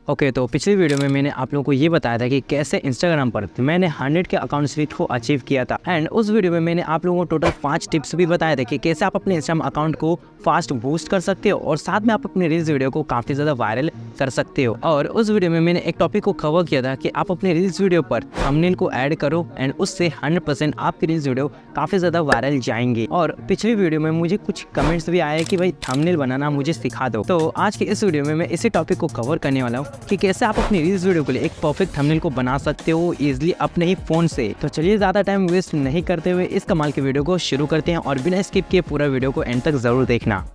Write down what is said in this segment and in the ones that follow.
Okay, तो पिछली video में मैंने आप लोगों को ये बताया था कि कैसे इंस्टाग्राम पर मैंने 100 के अकाउंट रीच को अचीव किया था। एंड उस वीडियो में मैंने आप लोगों को टोटल 5 टिप्स भी बताए थे कि कैसे आप अपने इंस्टाग्राम अकाउंट को फास्ट बूस्ट कर सकते हो और साथ में आप अपने रील्स वीडियो को काफ़ी ज़्यादा वायरल कर सकते हो। और उस वीडियो में मैंने एक टॉपिक को कवर किया था कि आप अपने रील्स वीडियो पर थंबनेल को ऐड करो एंड उससे 100% आपके रील्स वीडियो काफ़ी ज़्यादा वायरल जाएंगे। और पिछली वीडियो में मुझे कुछ कमेंट्स भी आए कि भाई थंबनेल बनाना मुझे सिखा दो। तो आज के इस वीडियो में मैं इसी टॉपिक को कवर करने वाला हूँ कि कैसे आप अपनी रील्स वीडियो के लिए एक परफेक्ट थंबनेल को बना सकते हो इजीली अपने ही फोन से। तो चलिए ज़्यादा टाइम वेस्ट नहीं करते हुए इस कमाल के वीडियो को शुरू करते हैं और बिना स्किप किए पूरा वीडियो को एंड तक जरूर देखना।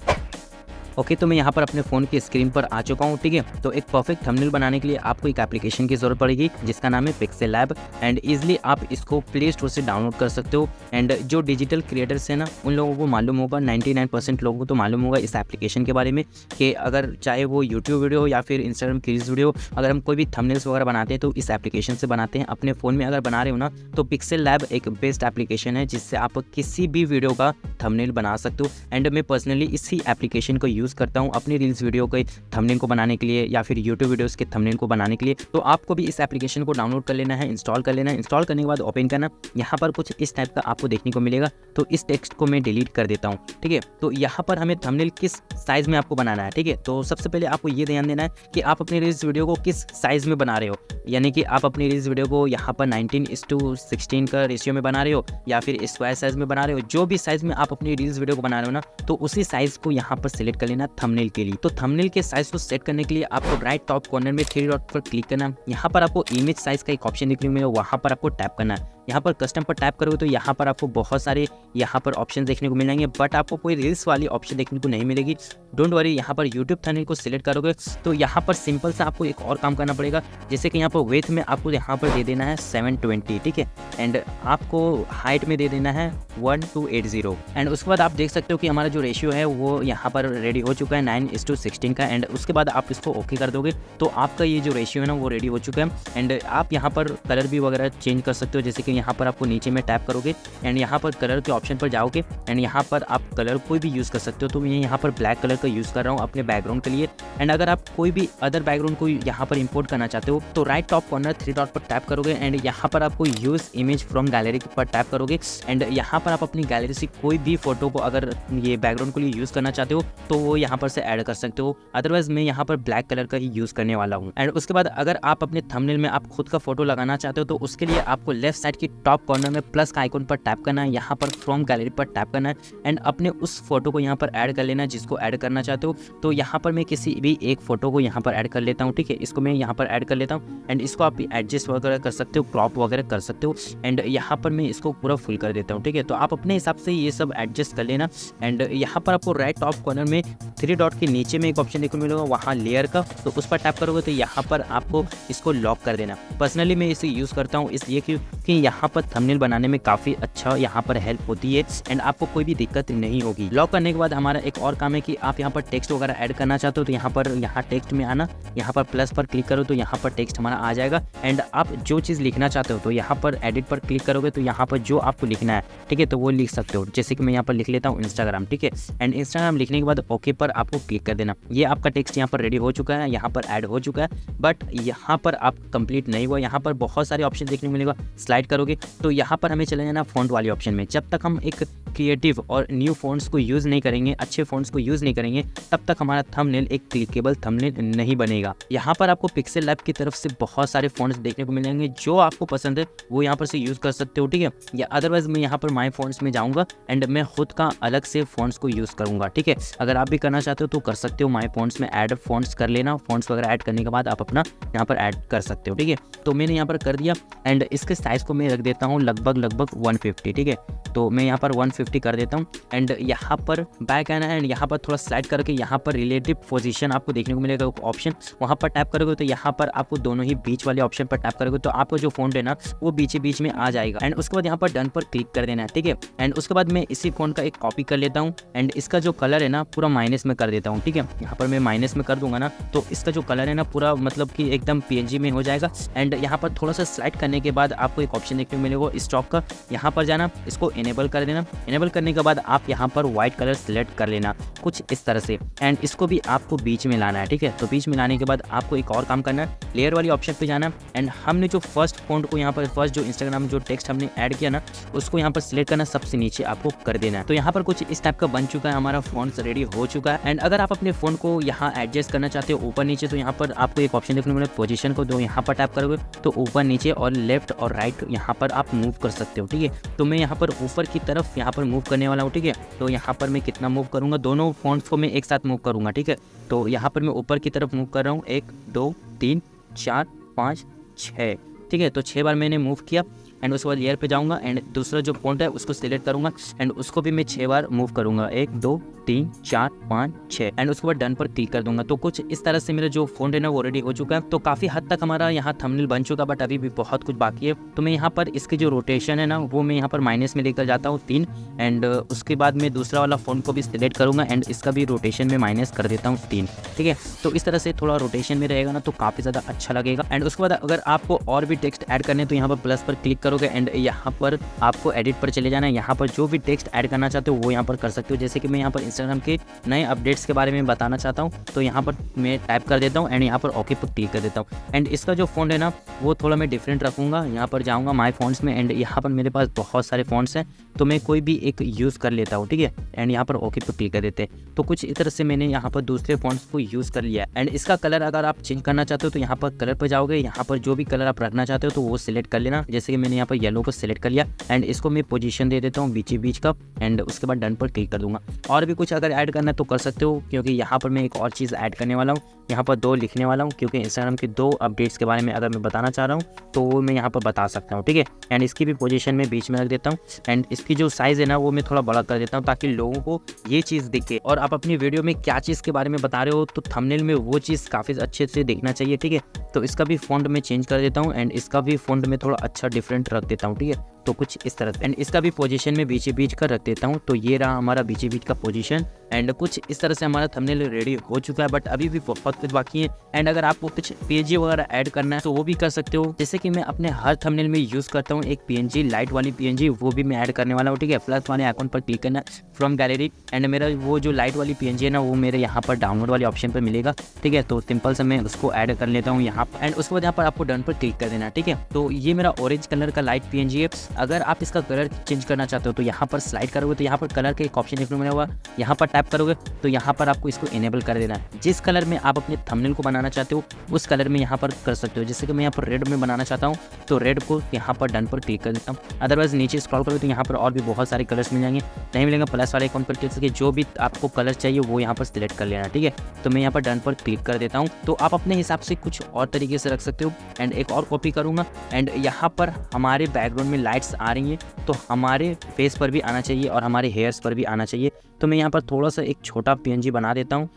ओके, तो मैं यहाँ पर अपने फ़ोन की स्क्रीन पर आ चुका हूँ। ठीक है, तो एक परफेक्ट थंबनेल बनाने के लिए आपको एक एप्लीकेशन की ज़रूरत पड़ेगी जिसका नाम है पिक्सेल लैब। एंड इजीली आप इसको प्ले स्टोर से डाउनलोड कर सकते हो। एंड जो डिजिटल क्रिएटर्स हैं ना, उन लोगों को मालूम होगा, 99% लोगों को तो मालूम होगा इस एप्लीकेशन के बारे में कि अगर चाहे वो यूट्यूब वीडियो हो या फिर इंस्टाग्राम की रील्स वीडियो, अगर हम कोई भी थंबनेल्स वगैरह बनाते हैं तो इस एप्लीकेशन से बनाते हैं। अपने फ़ोन में अगर बना रहे हो ना, तो पिक्सेल लैब एक बेस्ट एप्लीकेशन है जिससे आप किसी भी वीडियो का थंबनेल बना सकते हो। एंड मैं पर्सनली इसी एप्लीकेशन को यूज़ करता हूँ अपनी रील्स वीडियो के थंबनेल को बनाने के लिए या फिर यूट्यूब वीडियोस के थंबनेल को बनाने के लिए। तो आपको भी इस एप्लीकेशन को डाउनलोड कर लेना है, इंस्टॉल कर लेना है। इंस्टॉल करने के बाद ओपन करना, यहाँ पर कुछ इस टाइप का आपको देखने को मिलेगा। तो इस टेक्स्ट को मैं डिलीट कर देता हूँ। ठीक है, तो यहाँ पर हमें थंबनेल किस साइज़ में आपको बनाना है। ठीक है, तो सबसे पहले आपको ये ध्यान देना है कि आप अपनी रील्स वीडियो को किस साइज़ में बना रहे हो, यानी कि आप अपनी रील्स वीडियो को यहाँ पर 19:16 का रेशियो में बना रहे हो या फिर स्क्वायर साइज़ में बना रहे हो। जो भी साइज़ में आप अपनी रील्स वीडियो को बना रहे हो ना, तो उसी साइज़ को यहाँ पर सिलेक्ट कर लेना थंबनेल के लिए। तो थंबनेल के साइज को सेट करने के लिए आपको राइट टॉप कॉर्नर में 3 डॉट पर क्लिक करना। यहाँ पर आपको इमेज साइज का एक ऑप्शन दिखने को मिलेगा, वहाँ पर आपको टैप करना है। यहाँ पर कस्टम पर टैप करोगे तो यहाँ पर आपको बहुत सारे यहाँ पर ऑप्शन देखने को मिल जाएंगे, बट आपको कोई रील्स वाली ऑप्शन देखने को नहीं मिलेगी। डोंट वरी, यहाँ पर यूट्यूब थंबनेल को सिलेक्ट करोगे तो यहाँ पर सिंपल से आपको एक और काम करना पड़ेगा, जैसे कि यहाँ पर विड्थ में आपको यहाँ पर दे देना है 720। ठीक है, एंड आपको हाइट में दे देना है 1280। एंड उसके बाद आप देख सकते हो कि हमारा जो रेशियो है वो यहाँ पर रेडी हो चुका है 9:16 का। एंड उसके बाद आप इसको ओके कर दोगे तो आपका ये जो रेशियो है ना वो रेडी हो चुका है। एंड आप यहाँ पर कलर भी वगैरह चेंज कर सकते हो, जैसे कि यहाँ पर आपको नीचे में टैप करोगे एंड यहाँ पर कलर के ऑप्शन पर जाओगे एंड यहाँ पर आप कलर कोई भी यूज़ कर सकते हो। तो मैं यहाँ पर ब्लैक कलर का यूज़ कर रहा हूँ अपने बैकग्राउंड के लिए। एंड अगर आप कोई भी अदर बैकग्राउंड को यहाँ पर इंपोर्ट करना चाहते हो तो राइट टॉप कॉर्नर 3 डॉट पर टैप करोगे एंड यहाँ पर आपको यूज़ इमेज फ्रॉम गैलरी पर टैप करोगे। एंड यहाँ पर आप अपनी गैलरी से कोई भी फोटो को अगर ये बैकग्राउंड के लिए यूज़ करना चाहते हो तो वो यहाँ पर से ऐड कर सकते हो। अदरवाइज मैं यहाँ पर ब्लैक कलर का ही यूज़ करने वाला हूँ। एंड उसके बाद अगर आप अपने थंबनेल में आप खुद का फोटो लगाना चाहते हो तो उसके लिए आपको लेफ्ट साइड की टॉप कॉर्नर में प्लस का आइकन पर टैप करना है, यहाँ पर फ्रॉम गैलरी पर टैप करना है एंड अपने उस फोटो को यहाँ पर ऐड कर लेना है जिसको ऐड करना चाहते हो। तो यहाँ पर मैं किसी भी एक फोटो को यहाँ पर ऐड कर लेता हूँ। ठीक है, इसको मैं यहाँ पर ऐड कर लेता हूँ एंड इसको आप एडजस्ट वगैरह कर सकते हो, क्रॉप वगैरह कर सकते हो। एंड यहाँ पर मैं इसको पूरा फुल कर देता हूँ। ठीक है, तो आप अपने हिसाब से ये सब एडजस्ट कर लेना। एंड यहाँ पर आपको राइट टॉप कॉर्नर में 3 डॉट के नीचे में एक ऑप्शन देखने को मिलेगा, वहाँ लेयर का, तो उस पर टैप करोगे तो यहाँ पर आपको इसको लॉक कर देना। पर्सनली मैं इसे यूज़ करता हूँ इसलिए क्योंकि यहाँ पर थंबनेल बनाने में काफ़ी अच्छा यहाँ पर हेल्प होती है एंड आपको कोई भी दिक्कत नहीं होगी। लॉक करने के बाद हमारा एक और काम है कि आप यहाँ पर टेक्स्ट वगैरह ऐड करना चाहते हो तो यहाँ टेक्स्ट में आना, यहाँ पर प्लस पर क्लिक करो तो यहाँ पर टेक्स्ट हमारा आ जाएगा। एंड आप जो चीज़ लिखना चाहते हो तो यहाँ पर एडिट पर क्लिक करोगे तो यहाँ पर जो आपको लिखना है, ठीक है, तो वो लिख सकते हो। जैसे कि मैं यहाँ पर लिख लेता हूँ इंस्टाग्राम। ठीक है, एंड इंस्टाग्राम लिखने के बाद ओके पर आपको क्लिक कर देना। ये आपका टेक्स्ट यहाँ पर रेडी हो चुका है, यहाँ पर ऐड हो चुका है, बट यहाँ पर आप कंप्लीट नहीं हुआ। यहाँ पर बहुत सारे ऑप्शन देखने को मिलेगा, स्लाइड करोगे तो यहाँ पर हमें चले जाना फॉन्ट वाले ऑप्शन में। जब तक हम एक क्रिएटिव और न्यू फ़ॉन्ट्स को यूज़ नहीं करेंगे, अच्छे फ़ॉन्ट्स को यूज़ नहीं करेंगे, तब तक हमारा थंबनेल एक क्लिकेबल थंबनेल नहीं बनेगा। यहाँ पर आपको पिक्सेल लैब की तरफ से बहुत सारे फ़ॉन्ट्स देखने को मिलेंगे, जो आपको पसंद है वो यहाँ पर से यूज़ कर सकते हो। ठीक है, या अदरवाइज मैं यहाँ पर माय फ़ॉन्ट्स में जाऊँगा एंड मैं खुद का अलग से फ़ॉन्ट्स को यूज़ करूँगा। ठीक है, अगर आप भी करना चाहते हो तो कर सकते हो, माय फ़ॉन्ट्स में ऐड फ़ॉन्ट्स कर लेना। फ़ॉन्ट्स वगैरह ऐड करने के बाद आप अपना यहाँ पर ऐड कर सकते हो। ठीक है, तो मैंने यहाँ पर कर दिया एंड इसके साइज़ को मैं रख देता हूँ लगभग 150। ठीक है, तो मैं यहाँ पर 150 कर देता हूँ एंड यहाँ पर बैक आना है एंड यहाँ पर थोड़ा स्लाइड करके यहाँ पर रिलेटिव पोजीशन आपको देखने को मिलेगा ऑप्शन, वहाँ पर टैप करोगे तो यहाँ पर आपको दोनों ही बीच वाले ऑप्शन पर टैप करोगे तो आपको जो फ़ॉन्ट है ना वो बीच में आ जाएगा। एंड उसके बाद यहाँ पर डन पर क्लिक कर देना है। ठीक है, एंड उसके बाद मैं इसी फ़ॉन्ट का एक कॉपी कर लेता हूँ एंड इसका जो कलर है ना पूरा माइनस में कर देता हूँ, ठीक है। यहाँ पर मैं माइनस में कर दूंगा ना तो इसका जो कलर है ना पूरा मतलब कि एकदम PNG में हो जाएगा। एंड यहाँ पर थोड़ा सा स्लाइड करने के बाद आपको एक ऑप्शन देखने को मिलेगा स्टॉक का, यहाँ पर जाना, इसको इनेबल कर देना। इनेबल करने के बाद आप यहाँ पर व्हाइट कलर सिलेक्ट कर लेना कुछ इस तरह से, एंड इसको भी आपको बीच में लाना है, ठीक है। तो बीच में लाने के बाद आपको एक और काम करना है, लेयर वाली ऑप्शन पे जाना एंड हमने जो फर्स्ट फॉन्ट को यहाँ पर फर्स्ट जो इंस्टाग्राम जो टेक्स्ट हमने ऐड किया ना उसको यहाँ पर सिलेक्ट करना, सबसे नीचे आपको कर देना है। तो यहाँ पर कुछ इस टाइप का बन चुका है, हमारा फॉन्ट रेडी हो चुका है। एंड अगर आप अपने फोन को यहाँ एडजस्ट करना चाहते हो ऊपर नीचे तो यहाँ पर आपको एक ऑप्शन देखने को मिलेगा पोजीशन को, तो यहाँ पर टैप करोगे तो ऊपर नीचे और लेफ्ट और राइट यहाँ पर आप मूव कर सकते हो, ठीक है। तो मैं यहाँ पर ऊपर की तरफ यहाँ पर मूव करने वाला हूँ, ठीक है। तो यहाँ पर मैं कितना मूव करूँगा, दोनों फॉन्ट्स को मैं एक साथ मूव करूँगा, ठीक है। तो यहाँ पर मैं ऊपर की तरफ मूव कर रहा हूँ 1 2 3 4 5 6, ठीक है। तो 6 बार मैंने मूव किया एंड उसके बाद लेयर पे जाऊँगा एंड दूसरा जो फॉन्ट है उसको सिलेक्ट करूँगा एंड उसको भी मैं 6 बार मूव करूँगा 1 2 3 4 5 6 एंड उसके बाद डन पर क्लिक कर दूंगा। तो कुछ इस तरह से मेरा जो फॉन्ट है ना वो रेडी हो चुका है। तो काफ़ी हद तक हमारा यहाँ थंबनेल बन चुका, बट अभी भी बहुत कुछ बाकी है। तो मैं यहाँ पर इसकी जो रोटेशन है ना वो मैं यहाँ पर माइनस में लेकर जाता हूँ 3 एंड उसके बाद मैं दूसरा वाला फॉन्ट को भी सिलेक्ट करूँगा एंड इसका भी रोटेशन में माइनस कर देता हूँ 3, ठीक है। तो इस तरह से थोड़ा रोटेशन में रहेगा ना तो काफ़ी ज़्यादा अच्छा लगेगा। एंड उसके बाद अगर आपको और भी टेक्स्ट ऐड करने तो यहाँ पर प्लस पर क्लिक करोगे एंड यहाँ पर आपको एडिट पर चले जाना है। यहाँ पर जो भी टेक्स्ट ऐड करना चाहते हो वो यहाँ पर कर सकते हो। जैसे कि मैं यहाँ पर इंस्टाग्राम के नए अपडेट्स के बारे में बताना चाहता हूँ तो यहाँ पर मैं टाइप कर देता हूँ एंड यहाँ पर ओके पर क्लिक कर देता हूँ। एंड इसका जो फॉन्ट है ना वो थोड़ा मैं डिफरेंट रखूँगा। यहाँ पर जाऊँगा माय फॉन्ट्स में एंड यहाँ पर मेरे पास बहुत सारे फॉन्ट्स हैं तो मैं कोई भी एक यूज़ कर लेता हूँ, ठीक है। एंड यहाँ पर ओके पर क्लिक कर देते हैं। तो कुछ इस तरह से मैंने यहाँ पर दूसरे फॉन्ट्स को यूज़ कर लिया। एंड इसका कलर अगर आप चेंज करना चाहते हो तो यहाँ पर कलर पर जाओगे, यहाँ पर जो भी कलर आप रखना चाहते हो तो वो सिलेक्ट कर लेना। जैसे कि मैंने यहाँ पर येलो को सिलेक्ट कर लिया एंड इसको मैं पोजीशन दे देता हूँ बीच का एंड उसके बाद डन पर क्लिक कर दूंगा। और भी कुछ अगर ऐड करना है तो कर सकते हो, क्योंकि यहाँ पर मैं एक और चीज़ ऐड करने वाला हूँ। यहाँ पर 2 लिखने वाला हूँ क्योंकि इंस्टाग्राम के 2 अपडेट्स के बारे में अगर मैं बताना चाह रहा हूँ तो वो मैं यहाँ पर बता सकता हूँ, ठीक है। एंड इसकी भी पोजीशन में बीच में रख देता हूँ एंड इसकी जो साइज़ है ना वो मैं थोड़ा बड़ा कर देता हूँ ताकि लोगों को ये चीज़ दिखे और आप अपनी वीडियो में क्या चीज़ के बारे में बता रहे हो तो थंबनेल में वो चीज़ काफ़ी अच्छे से दिखना चाहिए, ठीक है। तो इसका भी फॉन्ट मैं चेंज कर देता हूँ एंड इसका भी फॉन्ट में थोड़ा अच्छा डिफरेंट रख देता हूँ, ठीक है। तो कुछ इस तरह से एंड इसका भी पोजीशन में बीच का रख देता हूँ। तो ये रहा हमारा बीच का पोजीशन एंड कुछ इस तरह से हमारा थंबनेल रेडी हो चुका है, बट अभी भी बहुत कुछ बाकी है। एंड अगर आपको कुछ PNG वगैरह ऐड करना है तो वो भी कर सकते हो। जैसे कि मैं अपने हर थंबनेल में यूज़ करता हूँ एक PNG, लाइट वाली PNG, वो भी मैं ऐड करने वाला हूँ, ठीक है। प्लस वाले आइकॉन पर क्लिक करना फ्रॉम गैलरी एंड मेरा वो जो लाइट वाली PNG है ना वो मेरे यहाँ पर डाउनलोड वाले ऑप्शन पर मिलेगा, ठीक है। तो सिंपल से मैं उसको ऐड कर लेता हूँ यहाँ पर एंड उसके बाद यहाँ पर आपको डन पर क्लिक कर देना, ठीक है। तो ये मेरा ऑरेंज कलर का लाइट PNG है। अगर आप इसका कलर चेंज करना चाहते हो तो यहाँ पर स्लाइड करोगे तो यहाँ पर कलर का एक ऑप्शन देखने को मिलेगा, यहाँ पर टैप करोगे तो यहाँ पर आपको इसको इनेबल कर देना है। जिस कलर में आप अपने थंबनेल को बनाना चाहते हो उस कलर में यहाँ पर कर सकते हो। जैसे कि मैं यहाँ पर रेड में बनाना चाहता हूँ तो रेड को यहाँ पर डन पर क्लिक कर देता हूँ। अदरवाइज नीचे स्क्रॉल करोगे तो यहाँ पर और भी बहुत सारे कलर्स मिल जाएंगे, नहीं मिलेंगे प्लस वाले आइकॉन पर क्लिक करके जो भी आपको कलर चाहिए वो यहाँ पर सिलेक्ट कर लेना, ठीक है। तो मैं यहाँ पर डन पर क्लिक कर देता हूँ। तो आप अपने हिसाब से कुछ और तरीके से रख सकते हो। एंड एक और कॉपी करूँगा एंड यहाँ पर हमारे बैकग्राउंड में लाइट्स आ रही हैं तो हमारे फेस पर भी आना चाहिए और हमारे हेयर्स पर भी आना चाहिए। तो मैं यहाँ पर थोड़ा सा एक छोटा PNG बना देता हूँ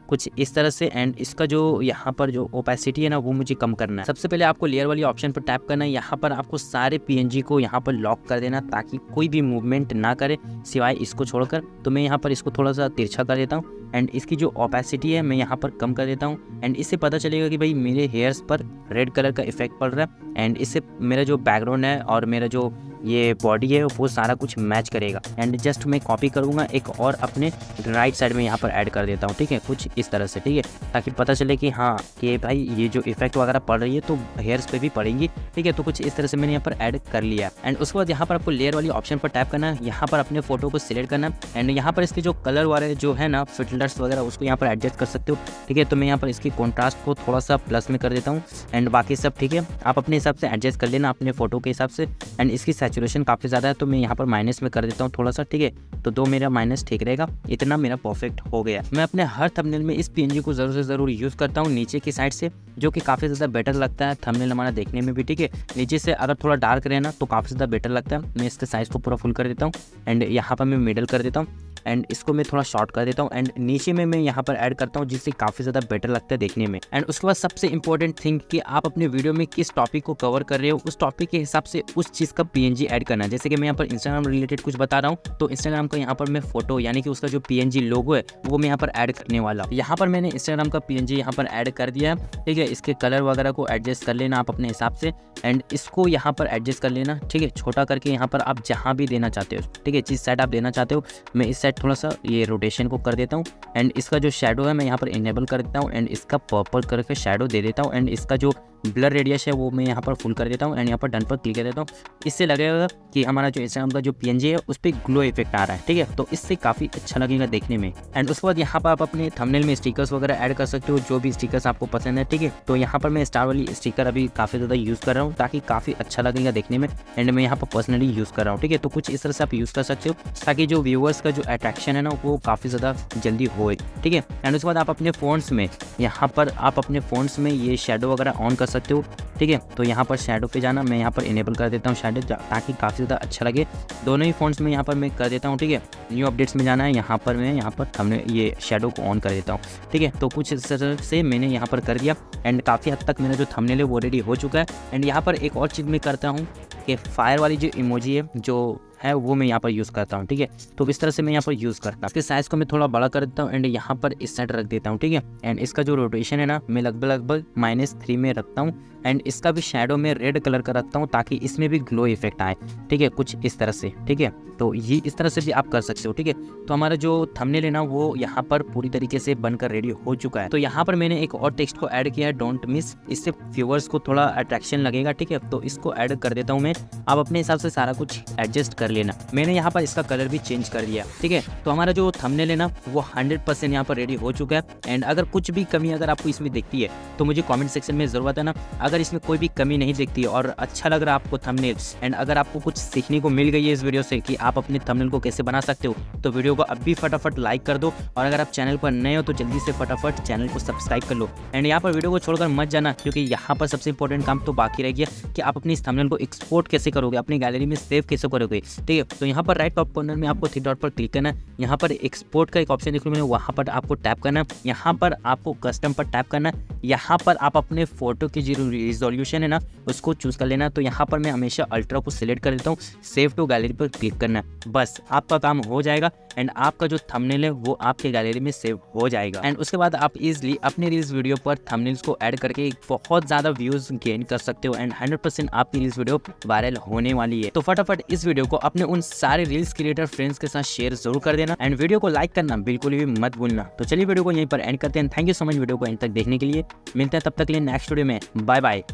कुछ इस तरह से एंड इसका जो यहाँ पर जो ओपेसिटी है ना वो मुझे कम करना है। सबसे पहले आपको लेयर वाली ऑप्शन पर टैप करना है, यहाँ पर आपको सारे PNG को यहाँ पर लॉक कर देना ताकि कोई भी मूवमेंट ना करे सिवाय इसको छोड़कर। तो मैं यहाँ पर इसको थोड़ा सा तिरछा कर देता हूँ एंड इसकी जो ओपेसिटी है मैं यहाँ पर कम कर देता हूँ एंड इससे पता चलेगा कि भाई मेरे हेयर्स पर रेड कलर का इफेक्ट पड़ रहा है एंड इससे मेरा जो बैकग्राउंड है और मेरा जो ये बॉडी है वो सारा कुछ मैच करेगा। एंड जस्ट मैं कॉपी करूँगा एक और अपने राइट साइड में यहाँ पर ऐड कर देता हूँ, ठीक है, कुछ इस तरह से, ठीक है, ताकि पता चले कि हाँ कि भाई ये जो इफेक्ट वगैरह पड़ रही है तो हेयर्स पे भी पड़ेंगी, ठीक है। तो कुछ इस तरह से मैंने यहाँ पर ऐड कर लिया एंड उसके बाद यहाँ पर आपको लेयर वाली ऑप्शन पर टैप करना है, यहाँ पर अपने फोटो को सिलेक्ट करना एंड यहाँ पर इसके जो कलर वाले जो है ना फिल्टर्स वगैरह उसको यहाँ पर एडजस्ट कर सकते हो, ठीक है। तो मैं यहाँ पर इसकी कॉन्ट्रास्ट को थोड़ा सा प्लस में कर देता हूँ एंड बाकी सब ठीक है आप अपने हिसाब से एडजस्ट कर लेना अपने फोटो के हिसाब से। एंड इसकी सैचुरेशन काफ़ी ज़्यादा है तो मैं यहाँ पर माइनस में कर देता हूँ थोड़ा सा, ठीक है। तो 2 मेरा माइनस ठीक रहेगा, इतना मेरा परफेक्ट हो गया। मैं अपने हर थंबनेल में इस PNG को ज़रूर से ज़रूर यूज़ करता हूँ नीचे की साइड से, जो कि काफ़ी ज़्यादा बेटर लगता है थंबनेल हमारा देखने में भी, ठीक है। नीचे से अगर थोड़ा डार्क रहे ना तो काफ़ी ज़्यादा बेटर लगता है। मैं इसके साइज़ को पूरा फुल कर देता हूँ एंड यहाँ पर मैं मिडल कर देता हूँ एंड इसको मैं थोड़ा शॉर्ट कर देता हूँ एंड नीचे में मैं यहाँ पर ऐड करता हूँ, जिससे काफ़ी ज़्यादा बेटर लगता है देखने में। एंड उसके बाद सबसे इंपॉर्टेंट थिंग कि आप अपने वीडियो में किस टॉपिक को कवर कर रहे हो, उस टॉपिक के हिसाब से उस चीज़ का PNG ऐड करना है। जैसे कि मैं यहाँ पर इंस्टाग्राम रिलेटेड कुछ बता रहा हूँ, तो इंस्टाग्राम का यहाँ पर मैं फोटो यानी कि उसका जो PNG लोगो है वो मैं यहाँ पर ऐड करने वाला हूँ। यहाँ पर मैंने इंस्टाग्राम का PNG यहाँ पर ऐड कर दिया है, ठीक है। इसके कलर वगैरह को एडजस्ट कर लेना आप अपने हिसाब से एंड इसको यहाँ पर एडजस्ट कर लेना, ठीक है। छोटा करके यहाँ पर आप जहाँ भी देना चाहते हो, ठीक है, जिस साइड आप देना चाहते हो। मैं इस साइड थोड़ा सा ये रोटेशन को कर देता हूँ एंड इसका जो शेडो है मैं यहाँ पर इनेबल कर देता हूँ एंड इसका पर्पल करके शेडो दे देता हूँ एंड इसका जो ब्लर रेडियस है वो मैं यहाँ पर फुल कर देता हूँ एंड यहाँ पर डन पर क्लिक कर देता हूँ। इससे लगेगा कि हमारा जो इंस्टाग्राम का जो PNG है उस पर ग्लो इफेक्ट आ रहा है, ठीक है। तो इससे काफ़ी अच्छा लगेगा देखने में। एंड उसके बाद यहाँ पर आप अपने थंबनेल में स्टिकर्स वगैरह ऐड कर सकते हो, जो भी स्टिकर्स आपको पसंद है, ठीक है। तो यहाँ पर मैं स्टार वाली स्टिकर अभी काफ़ी ज़्यादा यूज़ कर रहा हूँ ताकि काफ़ी अच्छा लगेगा देखने में एंड मैं यहाँ पर पर्सनली यूज़ कर रहा हूँ, ठीक है। तो कुछ इस तरह से आप यूज़ कर सकते हो ताकि जो व्यूअर्स का जो अट्रैक्शन है ना वो काफ़ी ज़्यादा जल्दी होए, ठीक है। एंड उसके बाद आप अपने फ़ोन्स में यहाँ पर आप अपने फ़ोन्स में ये शेडो वगैरह ऑन कर सकते हो, ठीक है। तो यहाँ पर शेडो पे जाना, मैं यहाँ पर इनेबल कर देता हूँ शेडो ताकि काफ़ी ज़्यादा अच्छा लगे। दोनों ही फ़ोन्स में यहाँ पर मैं कर देता हूँ, ठीक है। न्यू अपडेट्स में जाना है, यहाँ पर मैं हमने ये शेडो को ऑन कर देता हूँ, ठीक है। तो कुछ इस तरह से मैंने यहाँ पर कर दिया एंड काफ़ी हद तक मेरा जो थंबनेल है वो रेडी हो चुका है। एंड यहाँ पर एक और चीज़ मैं करता हूँ कि फायर वाली जो इमोजी है जो है वो मैं यहाँ पर यूज़ करता हूँ, ठीक है। तो इस तरह से मैं यहाँ पर यूज़ करता हूँ। इसके साइज़ को मैं थोड़ा बड़ा कर देता हूँ एंड यहाँ पर इस साइड रख देता हूँ, ठीक है। एंड इसका जो रोटेशन है ना मैं लगभग -3 में रखता हूँ एंड इसका भी शेडो में रेड कलर का रखता हूँ ताकि इसमें भी ग्लो इफेक्ट आए, ठीक है, कुछ इस तरह से, ठीक है। तो ये इस तरह से भी आप कर सकते हो, ठीक है। तो हमारा जो थंबनेल है ना वो यहाँ पर पूरी तरीके से बनकर रेडी हो चुका है। तो यहाँ पर मैंने एक और टेक्स्ट को ऐड किया है, डोंट मिस। इससे व्यूअर्स को थोड़ा अट्रैक्शन लगेगा, ठीक है। तो इसको ऐड कर देता हूँ मैं। आप अपने हिसाब से सारा कुछ एडजस्ट कर लेना। मैंने यहाँ पर इसका कलर भी चेंज कर दिया, ठीक है। तो हमारा जो थंबनेल है ना वो 100% यहाँ पर रेडी हो चुका है। एंड अगर कुछ भी कमी अगर आपको इसमें दिखती है तो मुझे कमेंट सेक्शन में ज़रूर बताना। अगर इसमें कोई भी कमी नहीं दिखती है और अच्छा लग रहा है आपको थंबनेल एंड अगर आपको कुछ सीखने को मिल गई है इस वीडियो से कि आप अपने थंबनेल को कैसे बना सकते हो, तो वीडियो को अब भी फटाफट लाइक कर दो। और अगर आप चैनल पर नए हो तो जल्दी से फटाफट चैनल को सब्सक्राइब कर लो। एंड यहाँ पर वीडियो को छोड़कर मत जाना, क्योंकि यहाँ पर सबसे इंपॉर्टेंट काम तो बाकी रह गया कि आप अपनी इस थंबनेल को एक्सपोर्ट कैसे करोगे, अपनी गैलरी में सेव कैसे करोगे, ठीक है। तो यहाँ पर राइट टॉप कॉर्नर में आपको 3 डॉट पर क्लिक करना है। यहाँ पर एक्सपोर्ट का एक ऑप्शन देखने को मिलेगा, वहाँ पर आपको टैप करना है। यहाँ पर आपको कस्टम पर टैप करना है। यहाँ पर आप अपने फोटो की जो रिजोल्यूशन है ना उसको चूज़ कर लेना। तो यहाँ पर मैं हमेशा अल्ट्रा को सिलेक्ट कर देता हूँ, सेव टू गैलरी पर क्लिक करना है। बस आपका काम हो जाएगा एंड आपका जो थंबनेल है वो आपके गैलरी में सेव हो जाएगा। एंड उसके बाद आप इजीली अपने रील्स वीडियो पर थंबनेल्स को ऐड करके बहुत ज़्यादा व्यूज़ गेन कर सकते हो एंड 100% आपकी रील्स वीडियो वायरल होने वाली है। तो फटाफट इस वीडियो को अपने उन सारे रील्स क्रिएटर फ्रेंड्स के साथ शेयर जरूर कर देना एंड वीडियो को लाइक करना बिल्कुल भी मत भूलना। तो चलिए वीडियो को यहीं पर एंड करते हैं। Thank you so much video को एंड तक देखने के लिए। मिलते हैं तब तक के लिए नेक्स्ट वीडियो में। Bye bye.